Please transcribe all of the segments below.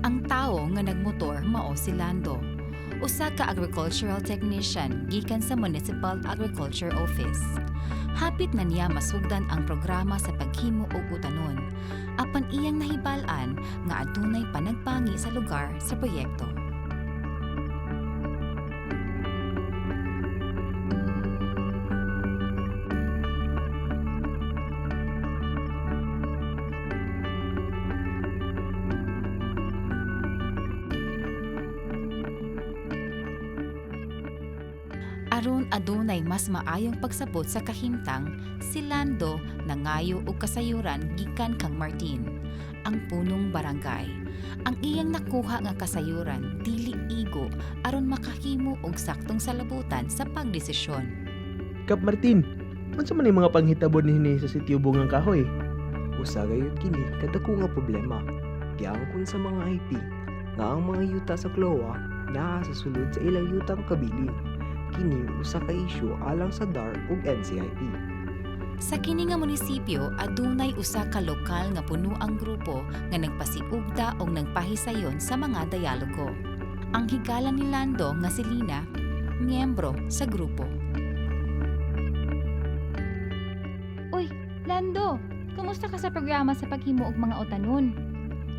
Ang tawo nga nagmotor mao si Lando, usa ka agricultural technician gikan sa Municipal Agriculture Office. Hapit na niya masugdan ang programa sa paghimo og utanon, apan iyang nahibal-an nga adunay panagbangi sa lugar sa proyekto. Aron adunay mas maayong pagsabot sa kahimtang, si Lando nangayo og kasayuran gikan kang Martin, ang punong barangay. Ang iyang nakuha nga kasayuran dili igo aron makahimo og saktong salabutan sa pagdesisyon. Kap Martin, unsa man yung mga panghitabo niini sa sitio Bungang Kahoy? Usa gayud kini kadako nga problema. Giangkon sa mga IP nga ang mga yuta sa Cloa naa sa sulod sa ilang yutang kabilin. Kini usa ka isyu alang sa DAR ug NCIP. Sa kini nga munisipyo adunay usa ka lokal nga punuang grupo nga nagpasiugda og nagpahisayon sa mga dialogo. Ang higala ni Lando nga si Lina, miyembro sa grupo. Uy, Lando! Kumusta ka sa programa sa paghimo og mga utanon?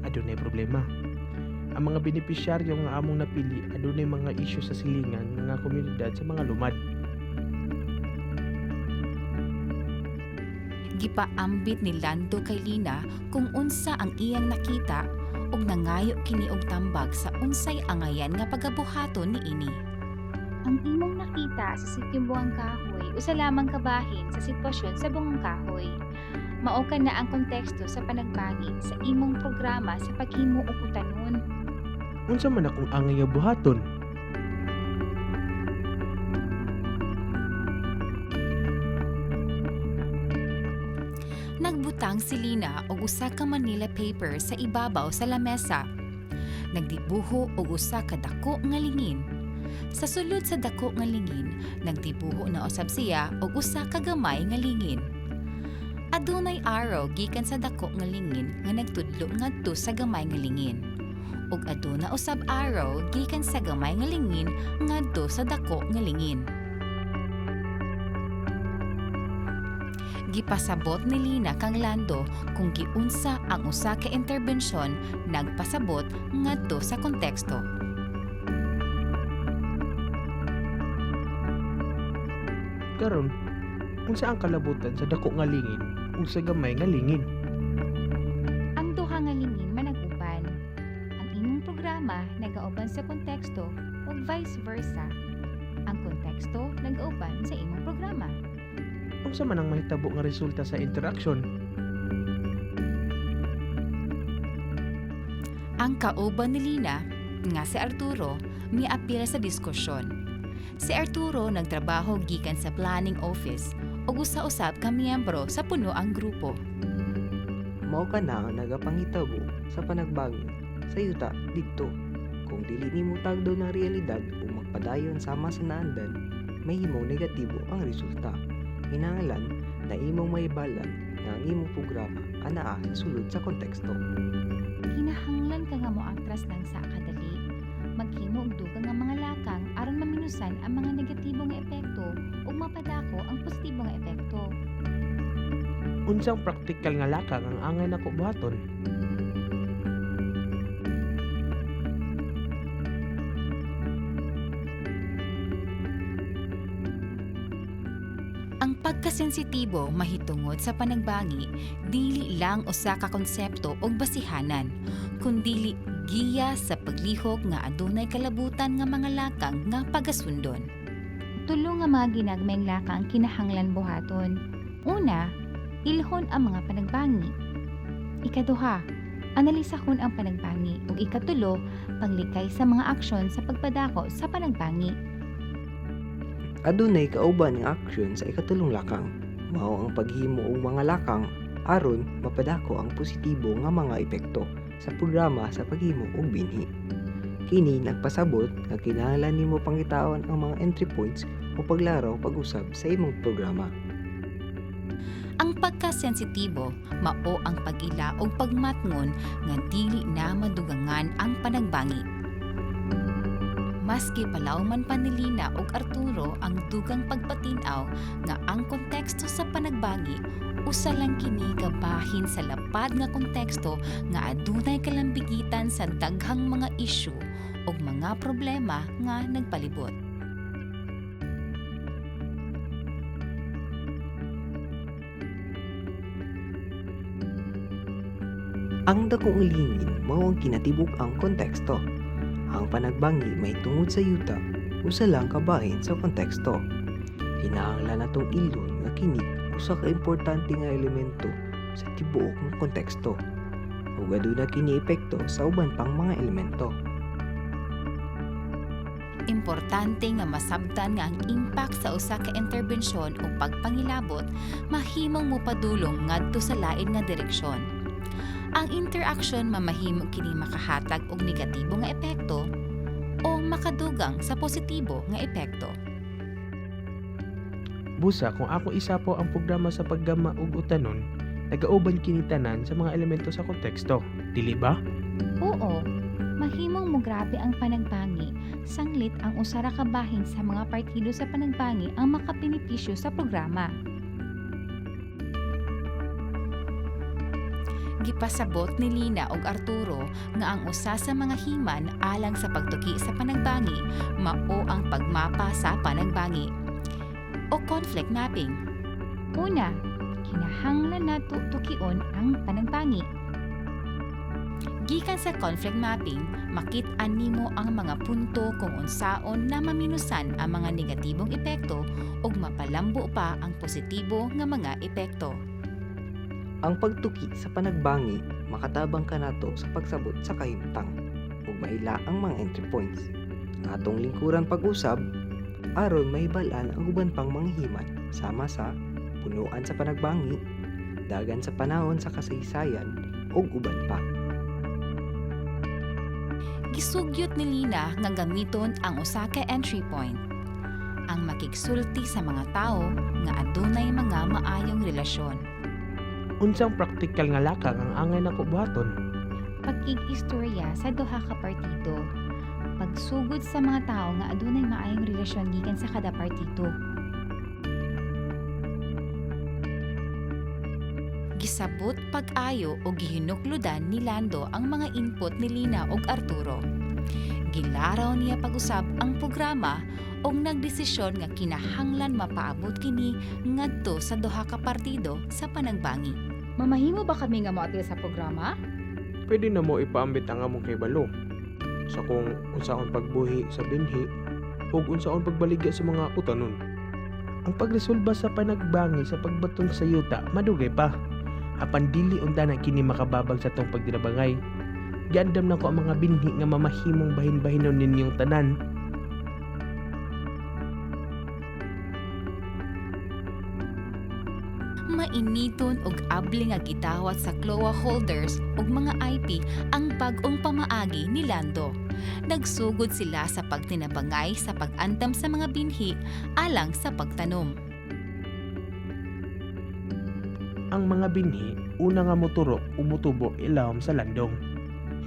Adunay problema. Ang mga benepisyaryo nga among napili adunay mga isyu sa silingan nga komunidad sa mga lumad. Gipaambit ni Lando kay Lina kung unsa ang iyang nakita ug nangayo kini og tambag sa unsay angayan nga pagabuhaton niini. Ang imong nakita sa sitio Bungang Kahoy usa lamang kabahin sa sitwasyon sa Bungang Kahoy. Mao ka na ang konteksto sa panagbangin sa imong programa sa paghimo og utanon. Unsa man akong angay nga buhaton? Nagbutang si Lina og usa ka Manila paper sa ibabaw sa lamesa. Nagdibuho og usa ka dako nga lingin. Sa sulod sa dako nga lingin, nagdibuho na usab siya og usa ka gamay nga lingin. Adunay araw gikan sa dako nga lingin nga nagtudlo ngadto sa gamay nga lingin. Ug aduna usab araw gikan sa gamay nga lingin ngadto sa dako nga lingin. Gipasabot ni Lina kang Lando kung giunsa ang usa ka interbensyon nagpasabot ngadto sa konteksto. Karon, unsa ang kalabutan sa dako nga lingin ug sa gamay nga lingin? Ang duha nga lingin managuban. Ang imong programa nagauban sa konteksto ug vice versa. Ang konteksto nagauban sa imong programa. Unsa man ang mahitabo nga resulta sa interaksyon? Ang kauban ni Lina, nga si Arturo, miapil sa diskusyon. Si Arturo nagtrabaho gikan sa planning office ug usa-usab ka miyembro sa punuang grupo. Mao ka na ang nagapangitabo sa panagbangin sa yuta didto. Kung dili nimo tagdaw ng realidad o magpadayon sama sa naandan, may himong negatibo ang resulta. Hinahanglan na imong maibalan nga ang imong programa anaa sa sulod sa konteksto. Kinahanglan ka nga moatras lang sa kadali. Maghimo og dugang nga mga lakang aron maminusan ang mga negatibo nga epekto ug mapadako ang positibo nga epekto. Unsang praktikal nga lakang ang angay nako buhaton? Ang pagkasensitibo mahitungod sa panagbangi dili lang usa ka konsepto og basihanan, kundili giya sa paglihok nga adunay kalabutan nga mga lakang nga pagasundon. Tulo nga mga ginagmayng lakang kinahanglan buhaton. Una, ilhon ang mga panagbangi. Ikaduha, analisahon ang panagbangi. Ug ikatulo, paglikay sa mga aksyon sa pagpadako sa panagbangi. Adunay kauban nga aksyon sa ikatulong lakang. Mao ang paghimo og mga lakang aron mapadako ang positibo nga mga epekto sa programa sa paghimo og binhi. Kini nagpasabot nga kinahanglan nimo pangitaon ang mga entry points o paglaraw pag-usab sa imong programa. Ang pagkasensitibo mao ang pag-ila o pagmatngon nga dili na madugangan ang panagbangi. Maski palawman pa ni Lina ug Arturo ang dugang pagpatinaw nga ang konteksto sa panagbangi usa lang kini kabahin sa lapad nga konteksto nga adunay kalambigitan sa daghang mga isyu ug mga problema nga nagpalibot. Ang dakong lingin mao ang kinatibuk ang konteksto. Ang panagbangi may tungod sa yuta usa lang kabahin sa konteksto. Kinahanglan natong ilon nga kini usa ka importante nga elemento sa tibuok nga konteksto. Ug aduna kini epekto sa uban pang mga elemento. Importante nga masabtan nga ang impact sa usa ka interbensyon o pagpangilabot mahimong mopadulong ngadto sa lain nga direksyon. Ang interaction mamahimo kini makahatag og negatibo nga epekto o makadugang sa positibo nga epekto. Busa, kung ako isa po ang programa sa paggama ug utanon, nagauban kini tanan sa mga elemento sa konteksto. Dili ba? Oo, mahimong mo grabe ang panagbangi, sanglit ang usara kabahin sa mga partido sa panagbangi ang makapinipisyo sa programa. Gipasabot ni Lina ug Arturo nga ang usa sa mga himan alang sa pagtuki sa panagbangi mao ang pagmapa sa panagbangi o conflict mapping. Una, kinahanglan nato tukion ang panagbangi. Gikan sa conflict mapping, makit-an nimo ang mga punto kung unsaon na maminusan ang mga negatibong epekto ug mapalambo pa ang positibo nga mga epekto. Ang pagtuki sa panagbangi makatabang ka nato sa pagsabot sa kahimtang ug maila ang mga entry points. Nga atong lingkuran pag-usab aron mahibalan ang uban pang mga himan sama sa punuan sa panagbangi, dagan sa panahon sa kasaysayan ug uban pa. Gisugyot ni Lina nga gamiton ang usa ka entry point. Ang makigsulti sa mga tawo nga adunay mga maayong relasyon. Unsang praktikal nga lakang ang angay nako buhaton? Pagkig-istorya sa duha ka partido. Pagsugod sa mga tao nga adunay maayong relasyon gikan sa kada partido. Gisabot pag-ayo o gihinukludan ni Lando ang mga input ni Lina ug Arturo. Gilaraw niya pag-usab ang programa o nagdesisyon nga kinahanglan mapaabot kini ngadto sa duha ka partido sa panagbangi. Mamahimo ba kami nga moatil sa programa? Pwede na mo ipaambit ang among kaybalo. Sa kung unsaon pagbuhi sa binhi ug unsaon pagbaligya sa mga utanon. Ang pagresolba sa panagbangi sa pagbaton sa yuta madugay pa. Apan dili unta na kini makababag sa tong pagdirabangay. Giandam na ko ang mga binhi nga mamahimong bahin-bahinon ninyong tanan. Mainiton og abli nga gitawat sa CLOA holders ug mga IP ang bag-ong pamaagi ni Lando. Nagsugod sila sa pagtinabangay sa pag-andam sa mga binhi alang sa pagtanom. Ang mga binhi una nga moturo o motubo ilawom sa landong.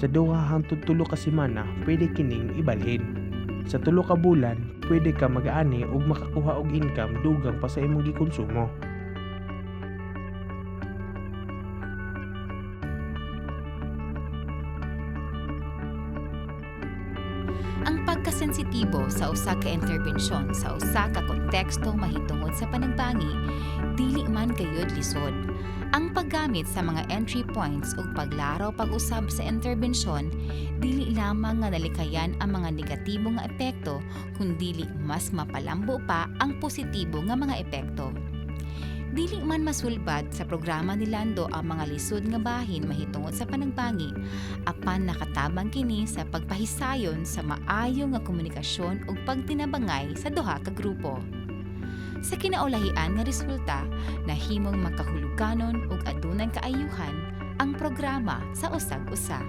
Sa duha hangtod tulo ka semana pwede kining ibalhin. Sa tulo ka bulan pwede ka mag-ani ug makakuha og income dugang pa sa imong gikonsumo. Ang pagkasensitibo sa usa ka interbensyon sa usa ka konteksto mahitungod sa panagbangi dili man gayud lisod. Ang paggamit sa mga entry points ug paglaraw pag-usab sa interbensyon dili lamang nga nalikayan ang mga negatibo nga epekto kundi mas mapalambo pa ang positibo nga mga epekto. Dili man masulbad sa programa ni Lando ang mga lisod nga bahin mahitungod sa panagbangi, apan nakatabang kini sa pagpahisayon sa maayo nga komunikasyon ug pagtinabangay sa duha ka grupo. Sa kinaulahian nga resulta, nahimong makahuluganon ug adunay kaayuhan ang programa sa usag-usa.